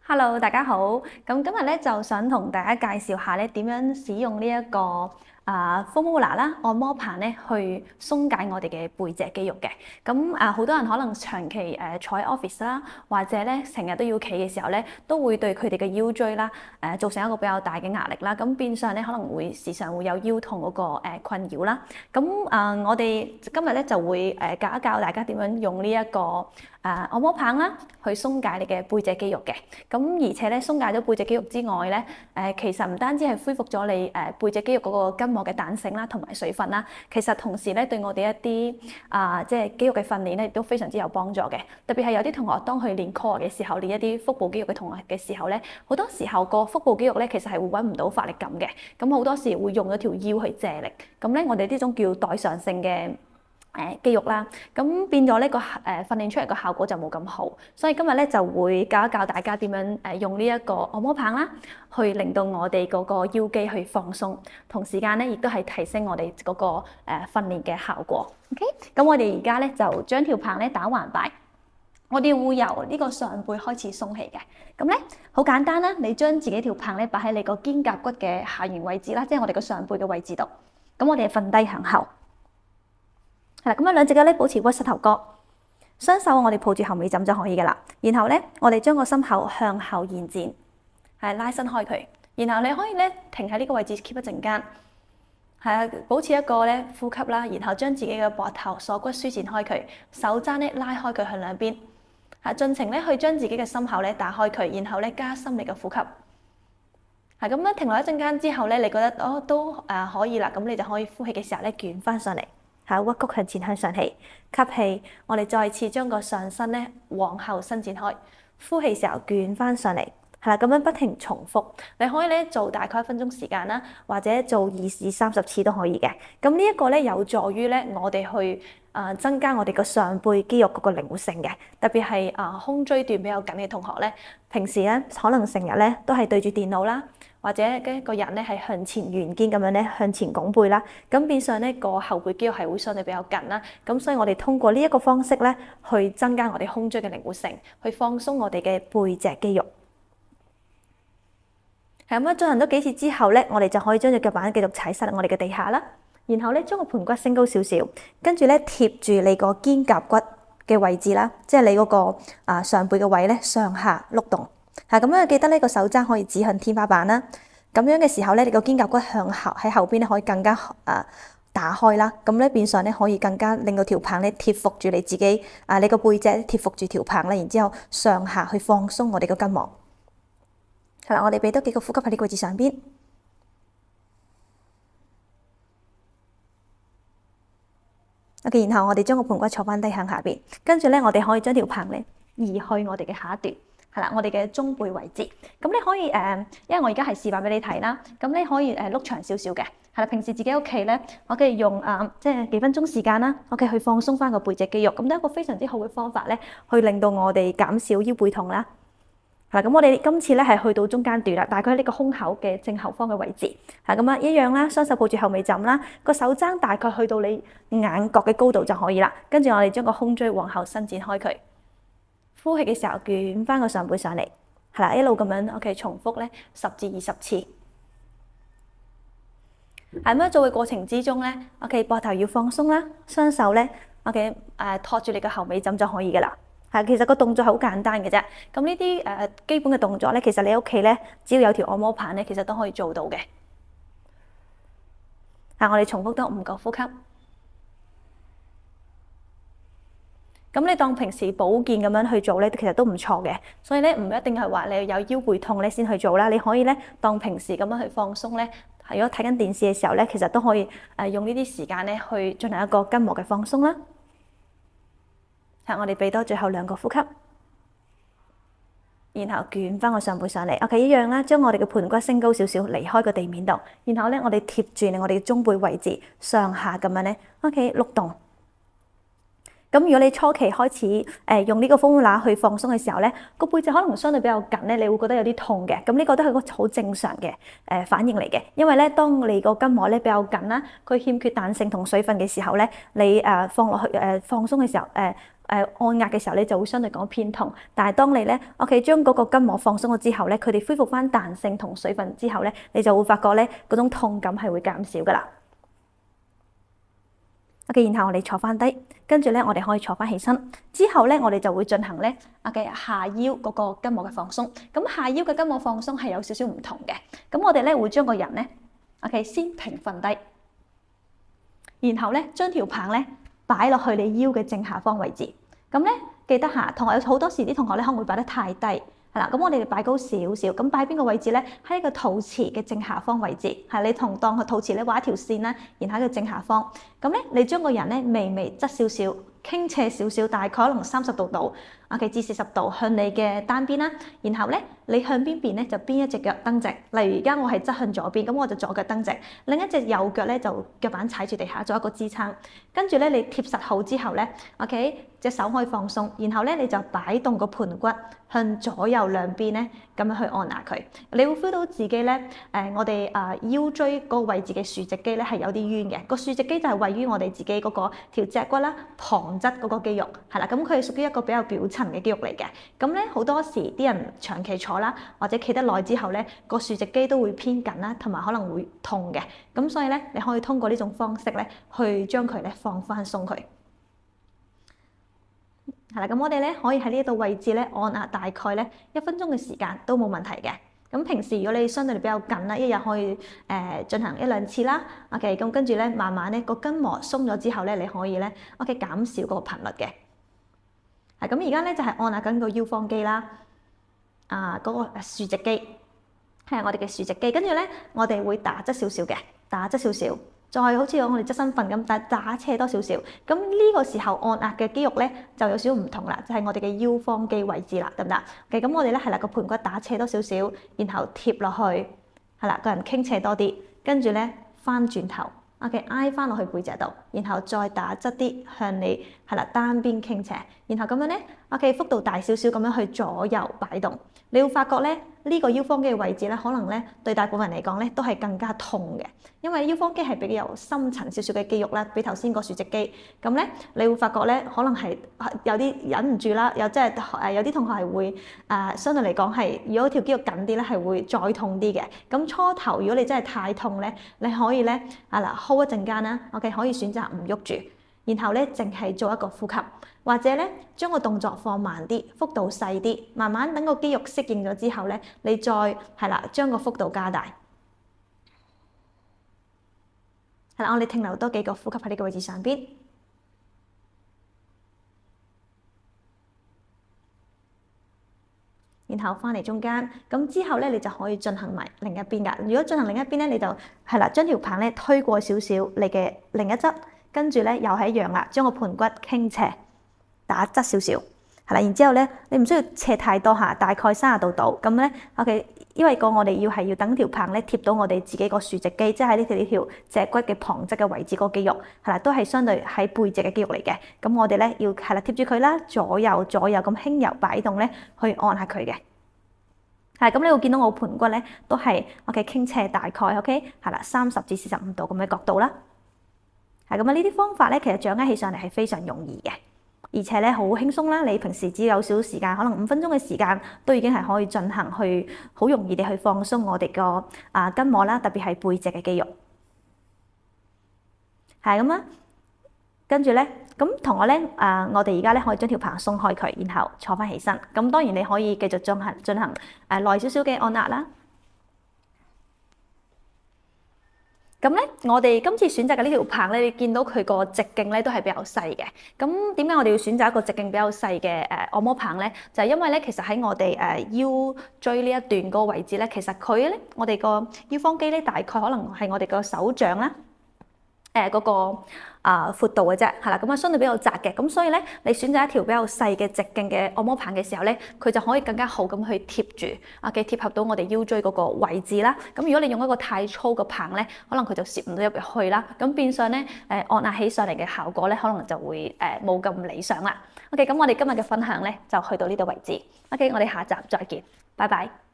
Hello，大家好。咁今日咧就想同大家介紹下咧點樣使用呢一個Formula 啦按摩棒咧去鬆解我哋嘅背脊肌肉嘅。咁好多人可能長期坐喺 office 啦，或者咧成日都要企嘅時候咧，都會對佢哋嘅腰椎啦造成一個比較大嘅壓力啦。咁變相咧可能會時常會有腰痛嗰個困擾啦。咁我哋今日咧就會教一教大家點樣用呢一個按摩棒啦，去鬆解你嘅背脊肌肉嘅。咁而且咧鬆解咗背脊肌肉之外咧，其實唔單止係恢復咗你背脊肌肉嗰個筋膜嘅彈性啦，同埋水分啦，其實同時咧對我哋一啲即係肌肉嘅訓練咧，亦都非常之有幫助嘅。特別係有啲同學當佢練 core 嘅時候，練一啲腹部肌肉嘅同學嘅時候咧，好多時候個腹部肌肉咧其實係會揾唔到發力感嘅，咁好多時會用咗條腰去借力。咁咧我哋呢種叫代償性嘅肌肉啦，咁變咗呢個訓練出嚟個效果就冇咁好，所以今日咧就會教一教大家點樣用呢一個按摩棒啦，去令到我哋嗰個腰肌去放鬆，同時間咧亦都係提升我哋嗰個訓練嘅效果。OK，咁我哋而家咧就將條棒咧打橫擺，我哋會由呢個上背開始鬆起嘅。咁咧好簡單啦，你將自己條棒咧擺喺你個肩胛骨嘅下緣位置啦，即係我哋個上背嘅位置度。咁我哋瞓低向後。係啦，咁樣兩隻腳咧保持屈膝頭哥，雙手我哋抱住後尾枕就可以噶啦。然後咧，我哋將個心口向後延展，係拉伸開佢。然後你可以咧停喺呢個位置 keep 一陣間，係啊，保持一個咧呼吸啦。然後將自己嘅膊頭鎖骨舒展開佢，手踭咧拉開佢向兩邊，係盡情咧去將自己嘅心口咧打開佢，然後咧加深你嘅呼吸。係咁樣停落一陣間之後咧，你覺得都可以啦，咁你就可以呼氣嘅時候咧捲翻上嚟。係屈曲向前向上起，吸氣，我哋再次將個上身咧往後伸展開，呼氣時候捲翻上嚟，係啦，咁樣不停重複。你可以咧做大概1分鐘時間啦，或者做20至30次都可以嘅。咁呢一個咧有助於咧我哋去增加我哋個上背肌肉嗰個靈活性嘅，特別係胸椎段比較緊嘅同學咧，平時咧可能成日咧都係對住電腦啦。或者嘅個人咧係向前圓肩咁樣咧向前拱背啦，咁變相咧個後背肌肉係會相對比較緊啦，咁所以我哋通過呢一個方式咧去增加我哋胸椎嘅靈活性，去放鬆我哋嘅背脊肌肉。係咁樣進行咗幾次之後咧，我哋就可以將隻腳板繼續踩實我哋嘅地下啦，然後咧將個盤骨升高少少，跟住咧貼住你個肩胛骨嘅位置啦，即係你嗰個上背嘅位咧上下碌動。咁樣記得呢個手踭可以指向天花板啦。咁樣嘅時候咧，你個肩胛骨向後喺後邊咧可以更加打開啦。咁咧變相咧可以更加令到條棒咧貼服住你自己你個背脊貼服住條棒啦。然之後上下去放鬆我哋個筋膜。係啦，我哋俾多幾個呼吸喺呢個位置上邊。OK，然後我哋將個盤骨坐翻低向下邊，跟住咧我哋可以將條棒咧移去我哋嘅下一段。係啦，我哋嘅中背位置，咁你可以因為我而家係示範俾你睇啦，咁你可以碌長少少嘅，係啦，平時自己屋企咧，我可以用即係幾分鐘時間啦，OK去放鬆翻個背脊肌肉，咁都係一個非常之好嘅方法咧，去令到我哋減少腰背痛啦。係啦，咁我哋今次咧係去到中間段啦，大概喺呢個胸口嘅正後方嘅位置，係咁一樣啦，雙手抱住後尾枕啦，個手踭大概去到你眼角嘅高度就可以啦，跟住我哋將個胸椎往後伸展開佢。呼氣嘅時候捲翻個上背上嚟，係啦，一路咁樣 OK 重複咧10至20次。係咁樣做嘅過程之中咧 ，OK 膊頭要放鬆啦，雙手咧 OK 托住你個後尾枕就可以噶啦。係其實個動作係好簡單嘅啫。咁呢啲基本嘅動作咧，其實你屋企咧只要有條按摩棒咧，其實都可以做到嘅。我哋重複多5個呼吸。咁你當平時保健咁樣去做咧，其實都唔錯嘅。所以咧，唔一定係話你有腰背痛咧先去做啦。你可以咧當平時咁樣去放鬆咧。如果睇緊電視嘅時候咧，其實都可以用呢啲時間咧去進行一個筋膜嘅放鬆啦。我哋俾多最後2個呼吸，然後捲翻個上背上嚟。OK， 一樣啦，將我哋嘅盤骨升高少少，離開個地面度。然後咧，我哋貼住我哋嘅中背位置，上下咁樣咧 OK 碌動。咁如果你初期開始用呢個風呼乸去放鬆嘅時候咧，個背脊可能相對比較緊咧，你會覺得有啲痛嘅。咁呢個都係個好正常嘅反應嚟嘅，因為咧當你個筋膜咧比較緊啦，佢欠缺彈性同水分嘅時候咧，你放落去放鬆嘅時候按壓嘅時候咧就會相對講偏痛。但係當你咧將嗰個筋膜放鬆咗之後咧，佢哋恢復翻彈性同水分之後咧，你就會發覺咧嗰種痛感係會減少噶啦。然後我哋坐翻低，跟住咧我哋可以坐翻起身。之後咧我哋就會進行咧下腰嗰個筋膜嘅放鬆。咁下腰嘅筋膜放鬆係有少少唔同嘅。咁我哋咧會將個人咧先平瞓低，然後咧將條棒咧擺落去你腰嘅正下方位置。咁咧記得下，同學有好多時啲同學咧可能會擺得太低。係啦，咁我哋就擺高少少，咁擺邊個位置咧？喺個肚臍嘅正下方位置，係你當個肚臍咧畫一條線啦，然後喺個正下方。咁咧，你將個人咧微微側少少，傾斜少少，大概可能30度到至40度向你嘅單邊啦。然後咧，你向邊邊咧就邊一隻腳蹬直。例如而家我係側向左邊，咁我就左腳蹬直，另一隻右腳咧就腳板踩住地下做一個支撐。跟住咧，你貼實好之後咧隻手可以放鬆，然後咧你就擺動個盤骨向左右兩邊咧咁樣去按壓佢。你會 feel 到自己咧我哋腰椎嗰個位置嘅豎直肌咧係有啲冤嘅。個豎直肌就係位於我哋自己嗰個條脊骨啦、旁側嗰個肌肉係啦。咁佢係屬於一個比較表層嘅肌肉嚟嘅。咁咧好多時啲人長期坐啦，或者企得耐之後咧，個豎直肌都會偏緊啦，同埋可能會痛嘅。咁所以咧，你可以通過呢種方式咧去將佢咧放翻鬆佢。係啦，咁我哋咧可以喺呢一度位置咧按壓大概咧1分鐘嘅時間都冇問題嘅。咁平時如果你相對比較緊啦，一日可以進行1-2次啦。咁跟住咧慢慢咧個筋膜鬆咗之後咧，你可以咧減少嗰個頻率嘅。咁而家咧就係按壓緊個腰方肌啦，嗰個豎直肌係我哋嘅豎直肌。跟住咧我哋會打側少少嘅，打側少少。再好似我哋側身瞓咁，但打斜多少少。咁呢個時候按壓嘅肌肉咧就有少少唔同啦，就係我哋嘅腰方肌位置啦，得唔得？OK，咁我哋咧係啦，個盤骨打斜多少少，然後貼落去，係啦，個人傾斜多啲，跟住咧翻轉頭挨翻落去背脊度，然後再打側啲向你係啦單邊傾斜，然後咁樣咧幅度大少少咁樣去左右擺動。你會發覺咧呢個腰方肌嘅位置咧，可能咧對大部分人嚟講咧都係更加痛嘅，因為腰方肌係比較深層少少嘅肌肉啦，比頭先個豎直肌。咁咧你會發覺咧可能係有啲忍唔住啦，又即係有啲同學係會相對嚟講係，如果條肌肉緊啲咧係會再痛啲嘅。咁初頭如果你真係太痛咧，你可以咧hold 一陣間啦可以選擇唔喐住。然後咧，淨係做一個呼吸，或者咧將個動作放慢啲，幅度細啲，慢慢等個肌肉適應咗之後咧，你再將個幅度加大。係啦，我哋停留多幾個呼吸喺呢個位置上邊，然後翻嚟中間。咁之後咧，你就可以進行埋另一邊㗎。如果進行另一邊咧，你就將條棒咧推過少少你嘅另一側。跟住咧，又係一樣啦，將個盤骨傾斜，打側少少，係啦。然之後咧，你唔需要斜太多下，大概30度度咁咧。因為我哋要等條棒咧貼到我哋自己個豎直肌，即係喺呢條脊骨嘅旁側嘅位置嗰個肌肉，係啦，都係相對喺背脊嘅肌肉嚟嘅。咁我哋咧要貼住佢啦，左右咁輕柔擺動咧，去按下佢嘅。咁你會見到我盤骨咧都係傾斜大概30至45度咁嘅角度啦。咁呢啲方法咧，其實掌握起上嚟係非常容易嘅，而且咧好輕鬆啦。你平時只有少少時間，可能5分鐘嘅時間，都已經係可以進行去好容易地去放鬆我哋個筋膜啦，特別係背脊嘅肌肉。係咁啊，跟住咧，咁同我咧我哋而家咧可以將條棒鬆開佢，然後坐翻起身。咁當然你可以繼續進行耐少少嘅按壓啦。咁咧，我哋今次選擇嘅呢條棒咧，你見到佢個直徑咧都係比較細嘅。咁點解我哋要選擇一個直徑比較細嘅按摩棒咧？就係因為咧，其實喺我哋腰椎呢一段嗰個位置咧，其實佢咧，我哋個腰方肌咧，大概可能係我哋個手掌啦，嗰個闊度嘅啫，係啦，咁啊相對比較窄嘅，咁所以咧你選擇一條比較細嘅直徑嘅按摩棒嘅時候咧，佢就可以更加好咁去貼住嘅貼合到我哋腰椎嗰個位置啦。咁如果你用一個太粗嘅棒咧，可能佢就攝唔到入去啦，咁變相咧按壓起上嚟嘅效果咧，可能就會冇咁理想啦。OK，咁我哋今日嘅分享咧就去到呢度為止。OK，我哋下集再見，拜拜。